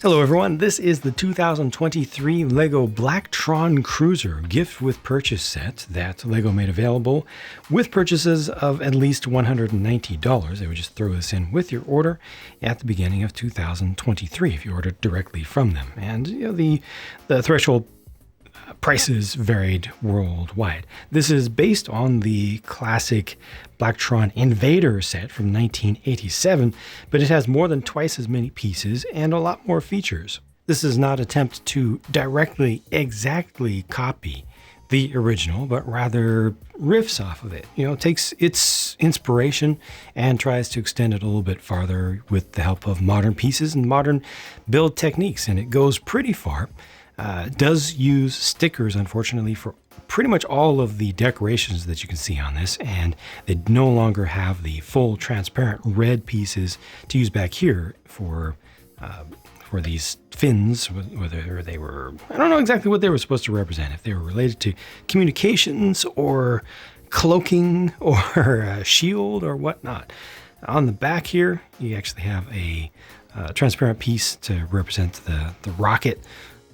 Hello everyone, this is the 2023 LEGO Blacktron Cruiser gift with purchase set that LEGO made available with purchases of at least $190. They would just throw this in with your order at the beginning of 2023 if you ordered directly from them. And the threshold prices varied worldwide. This is based on the classic Blacktron Invader set from 1987, but it has more than twice as many pieces and a lot more features. This is not an attempt to directly exactly copy the original, but rather riffs off of it. It takes its inspiration and tries to extend it a little bit farther with the help of modern pieces and modern build techniques, and it goes pretty far. It does use stickers, unfortunately, for pretty much all of the decorations that you can see on this, and they no longer have the full transparent red pieces to use back here for these fins, whether they were, I don't know exactly what they were supposed to represent, if they were related to communications or cloaking or a shield or whatnot. On the back here, you actually have a transparent piece to represent the rocket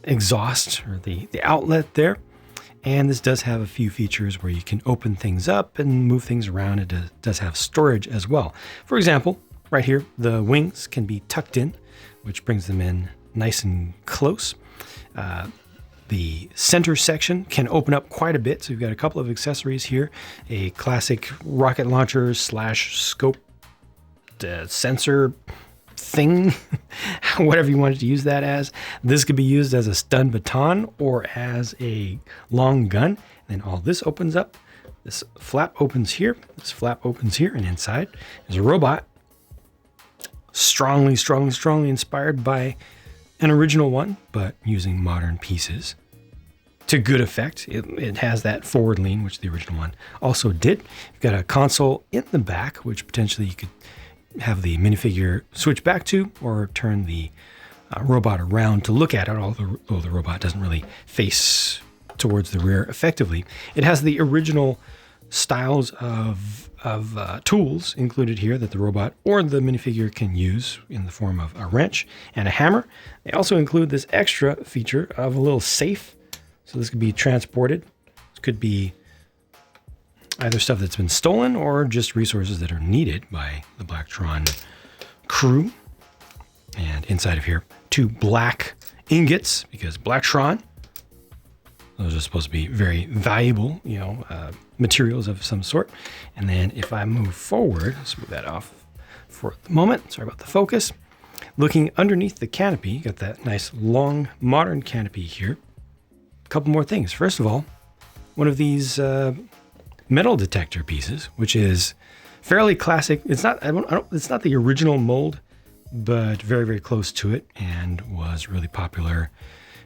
exhaust or the outlet there. And this does have a few features where you can open things up and move things around. It does have storage as well. For example, right here, the wings can be tucked in, which brings them in nice and close. The center section can open up quite a bit. So you've got a couple of accessories here, a classic rocket launcher / scope sensor thing, whatever you wanted to use that as. This could be used as a stun baton or as a long gun. And then all this opens up. This flap opens here. This flap opens here. And inside is a robot. Strongly inspired by an original one, but using modern pieces to good effect. It has that forward lean, which the original one also did. You've got a console in the back, which potentially you could have the minifigure switch back to, or turn the robot around to look at it, although the robot doesn't really face towards the rear effectively. It has the original styles of tools included here that the robot or the minifigure can use in the form of a wrench and a hammer. They also include this extra feature of a little safe. So this could be transported. This could be either stuff that's been stolen or just resources that are needed by the Blacktron crew. And inside of here, 2 black ingots, because Blacktron, those are supposed to be very valuable, materials of some sort. And then if I move forward, let's move that off for the moment. Sorry about the focus. Looking underneath the canopy, you got that nice long modern canopy here. A couple more things. First of all, one of these metal detector pieces, which is fairly classic. It's not it's not the original mold, but very, very close to it, and was really popular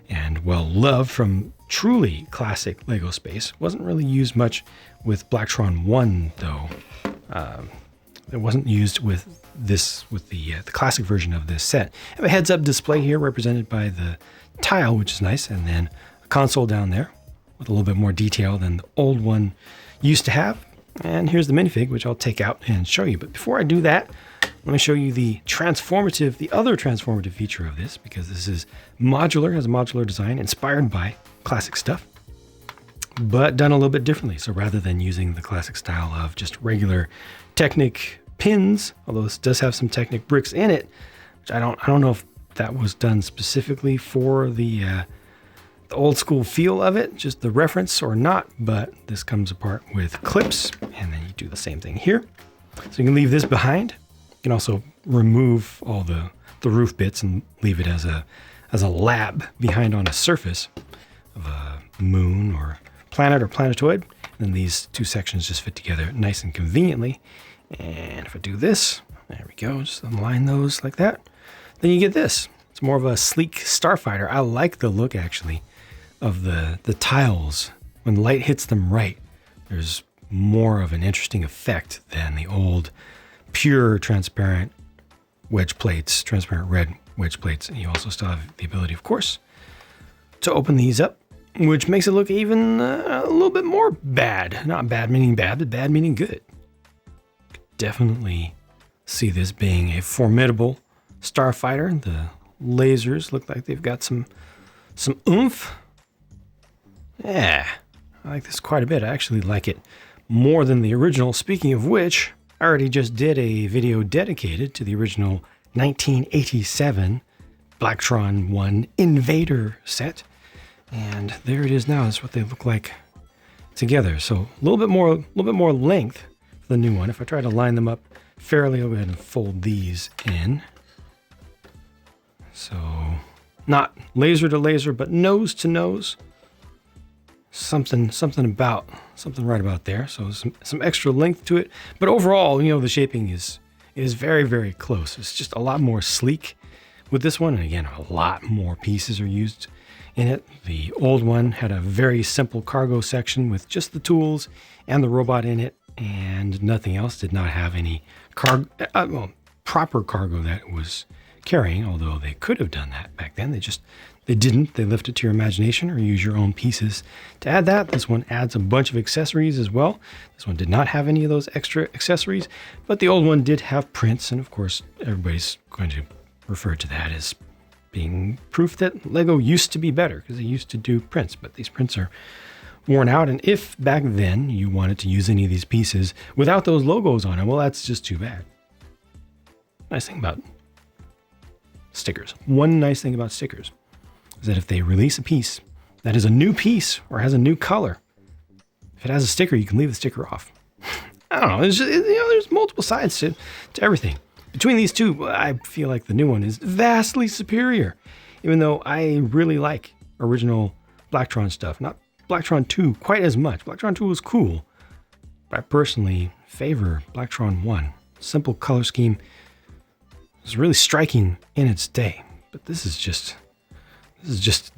and well loved from truly classic LEGO space. Wasn't really used much with Blacktron 1 though. It wasn't used with the classic version of this set. I have a heads-up display here represented by the tile, which is nice, and then a console down there with a little bit more detail than the old one used to have. And here's the minifig, which I'll take out and show you. But before I do that, let me show you the other transformative feature of this, because this is modular, has a modular design inspired by classic stuff, but done a little bit differently. So rather than using the classic style of just regular Technic pins, although this does have some Technic bricks in it, which I don't know if that was done specifically for the old school feel of it, just the reference or not, but this comes apart with clips, and then you do the same thing here. So you can leave this behind. You can also remove all the roof bits and leave it as a lab behind on a surface of a moon or planet or planetoid. And then these 2 sections just fit together nice and conveniently. And if I do this, there we go, just align those like that. Then you get this. It's more of a sleek starfighter. I like the look actually of the tiles. When light hits them right, there's more of an interesting effect than the old pure transparent wedge plates, transparent red wedge plates. And you also still have the ability, of course, to open these up, which makes it look even a little bit more bad. Not bad meaning bad, but bad meaning good. Definitely see this being a formidable starfighter. The lasers look like they've got some oomph. Yeah, I like this quite a bit. I actually like it more than the original. Speaking of which, I already just did a video dedicated to the original 1987 Blacktron 1 Invader set. And there it is now. That's what they look like together. So a little bit more length for the new one. If I try to line them up fairly, I'll go ahead and fold these in. So not laser to laser, but nose to nose. Something right about there. So some extra length to it. But overall, the shaping is very, very close. It's just a lot more sleek with this one. And again, a lot more pieces are used in it. The old one had a very simple cargo section with just the tools and the robot in it and nothing else. Did not have any proper cargo that it was carrying, although they could have done that back then. They didn't. They left it to your imagination or use your own pieces to add that. This one adds a bunch of accessories as well. This one did not have any of those extra accessories, but the old one did have prints, and of course everybody's going to refer to that as being proof that Lego used to be better because they used to do prints, but these prints are worn out. And if back then you wanted to use any of these pieces without those logos on them, well, that's just too bad. Nice thing about stickers. One nice thing about stickers is that if they release a piece that is a new piece or has a new color, if it has a sticker, you can leave the sticker off. I don't know. It's just, there's multiple sides to everything. Between these two, I feel like the new one is vastly superior, even though I really like original Blacktron stuff. Not Blacktron 2 quite as much. Blacktron 2 was cool, but I personally favor Blacktron 1. Simple color scheme. It was really striking in its day, but this is just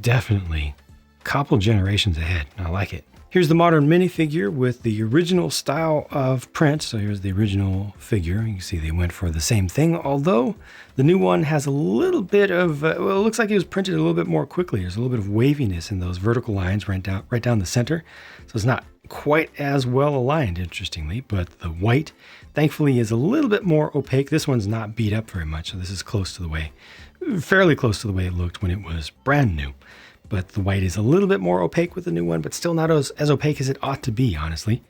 definitely a couple generations ahead, and I like it. Here's the modern minifigure with the original style of print. So here's the original figure. You can see they went for the same thing, although the new one has a little bit of, it looks like it was printed a little bit more quickly. There's a little bit of waviness in those vertical lines right down the center. So it's not quite as well aligned, interestingly, but the white, thankfully, is a little bit more opaque. This one's not beat up very much, so this is fairly close to the way it looked when it was brand new. But the white is a little bit more opaque with the new one, but still not as opaque as it ought to be, honestly.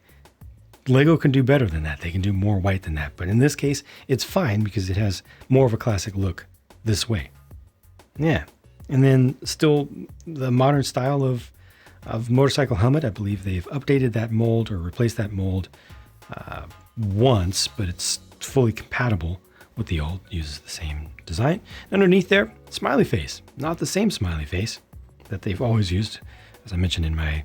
Lego can do better than that. They can do more white than that. But in this case, it's fine because it has more of a classic look this way. Yeah. And then still the modern style of motorcycle helmet. I believe they've updated that mold or replaced that mold once, but it's fully compatible with the old. Uses the same design. Underneath there, smiley face. Not the same smiley face that they've always used. As I mentioned in my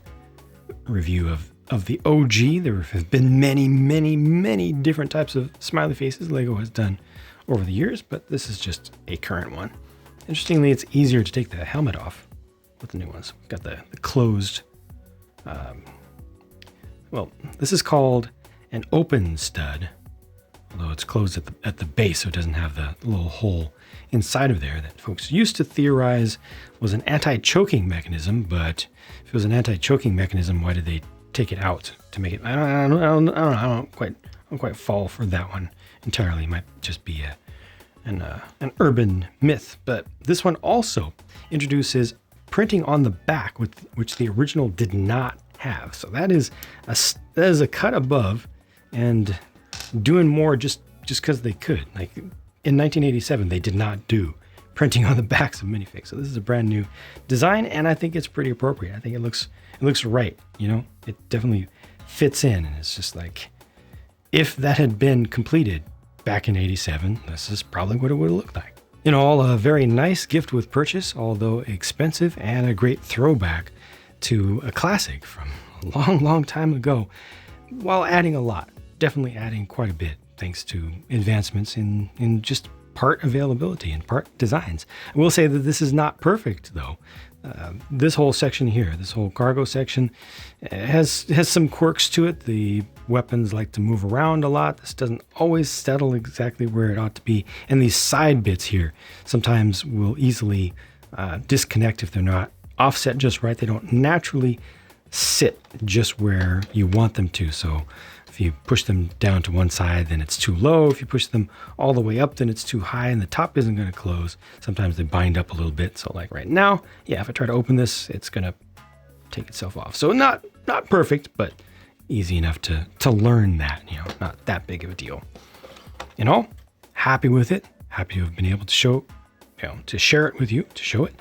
review of the OG, there have been many, many, many different types of smiley faces Lego has done over the years, but this is just a current one. Interestingly, it's easier to take the helmet off with the new ones. We've got the closed, this is called an open stud, although it's closed at the base, so it doesn't have the little hole inside of there that folks used to theorize was an anti-choking mechanism. But if it was an anti-choking mechanism, why did they take it out to make it? I don't quite fall for that one entirely. It might just be an urban myth. But this one also introduces printing on the back, which the original did not have. So that is a cut above and doing more just because they could. Like in 1987, they did not do printing on the backs of minifigs. So this is a brand new design, and I think it's pretty appropriate. I think it looks right. It definitely fits in, and it's just like if that had been completed back in '87, this is probably what it would have looked like. All a very nice gift with purchase, although expensive, and a great throwback to a classic from a long, long time ago, while adding a lot. Definitely adding quite a bit thanks to advancements in just part availability and part designs. I will say that this is not perfect, though. This whole section here, this whole cargo section, has some quirks to it. The weapons like to move around a lot. This doesn't always settle exactly where it ought to be. And these side bits here sometimes will easily disconnect if they're not offset just right. They don't naturally sit just where you want them to. So if you push them down to one side, then it's too low. If you push them all the way up, then it's too high and the top isn't going to close. Sometimes they bind up a little bit. So like right now, yeah, if I try to open this, it's going to take itself off. So not perfect, but easy enough to learn that, not that big of a deal. In all, happy with it. Happy to have been able to show, to share it with you, to show it.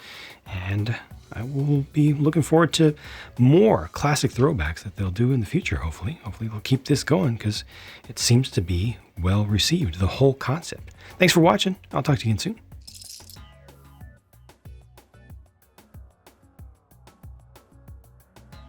And I will be looking forward to more classic throwbacks that they'll do in the future, hopefully. Hopefully they'll keep this going because it seems to be well received, the whole concept. Thanks for watching. I'll talk to you again soon.